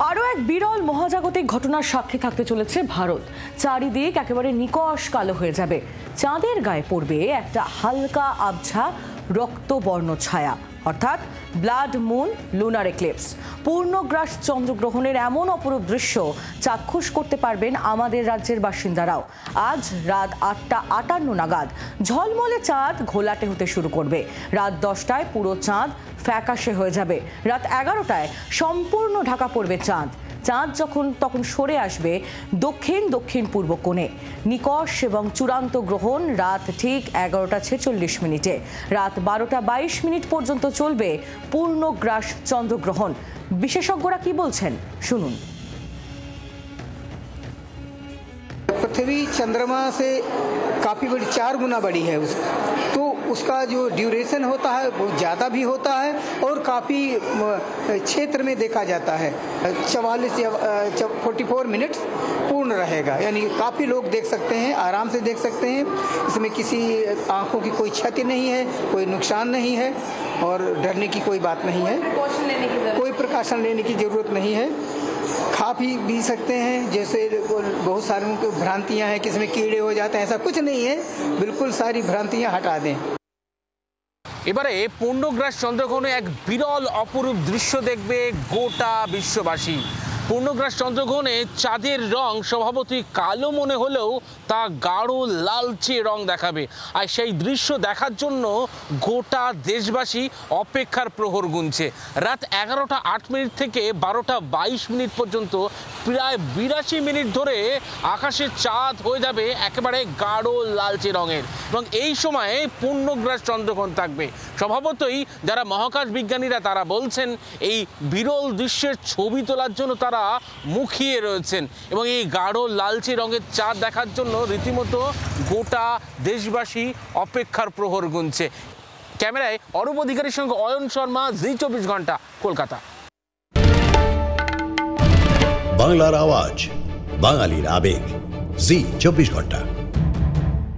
আরও এক বিরল মহাজাগতিক ঘটনার সাক্ষী থাকতে চলেছে ভারত। চারিদিক একেবারে নিকষ কালো হয়ে যাবে। চাঁদের গায়ে পড়বে একটা হালকা আবছা রক্তবর্ণ ছায়া, অর্থাৎ ব্লাড মুন লুনার এক্লিপস। পূর্ণগ্রাস চন্দ্রগ্রহণের এমন অপরূপ দৃশ্য চাক্ষুষ করতে পারবেন আমাদের রাজ্যের বাসিন্দারাও। আজ রাত 8:58 নাগাদ ঝলমলে চাঁদ ঘোলাটে হতে শুরু করবে। রাত 10টায় পুরো চাঁদ ফ্যাকাশে হয়ে যাবে। রাত 11টায় সম্পূর্ণ ঢাকা পড়বে চাঁদ। চাঁদ তখন সরে আসবে দক্ষিণ পূর্ব কোণে। নিকষ এবং চূড়ান্ত গ্রহণ রাত ঠিক 11:46। রাত 12:22 পর্যন্ত চলবে পূর্ণগ্রাস চন্দ্রগ্রহণ। বিশেষজ্ঞরা কি বলছেন শুনুন। पृथ्वी चंद्रमा से काफ़ी बड़ी 4 गुना बड़ी है तो उसका जो ड्यूरेशन होता है वो ज़्यादा भी होता है और काफ़ी क्षेत्र में देखा जाता है। 44 या 44 मिनट पूर्ण रहेगा, यानी काफ़ी लोग देख सकते हैं, आराम से देख सकते हैं। इसमें किसी आँखों की कोई क्षति नहीं है, कोई नुकसान नहीं है और डरने की कोई बात नहीं है। कोई प्रिकॉशन लेने की ज़रूरत नहीं है। खा भी सकते हैं, जैसे बहुत सारी भ्रांतियां हैं कि इसमें कीड़े हो जाते हैं, ऐसा कुछ नहीं है। बिल्कुल सारी भ्रांतियां हटा दें। এবারে পূর্ণগ্রাস চন্দ্রগ্রহণে এক বিরল অপরূপ দৃশ্য দেখবে গোটা বিশ্ববাসী। পূর্ণগ্রাস চন্দ্রগ্রহণে চাঁদের রং স্বভাবতই কালো মনে হলেও তা গাঢ় লালচে রং দেখাবে। আর সেই দৃশ্য দেখার জন্য গোটা দেশবাসী অপেক্ষার প্রহর গুনছে। রাত 11:08 থেকে 12:22 পর্যন্ত প্রায় 82 মিনিট ধরে আকাশে চাঁদ হয়ে যাবে একেবারে গাঢ় লালচে রঙের, এবং এই সময়ে পূর্ণগ্রাস চন্দ্রগ্রহণ থাকবে। স্বভাবতই যারা মহাকাশ বিজ্ঞানীরা তারা বলছেন এই বিরল দৃশ্যের ছবি তোলার জন্য তারা মুখিয়ে রয়েছেন, এবং এই গাঢ় লালচে রঙের চাঁদ দেখার জন্য রীতিমতো গোটা দেশবাসী অপেক্ষার প্রহর গুনছে। ক্যামেরায় অরূপ অধিকারীর সঙ্গে অয়ন শর্মা, জি 24 ঘন্টা, কলকাতা। বাংলার আওয়াজ, বাঙালির আবেগ, জি 24 ঘন্টা।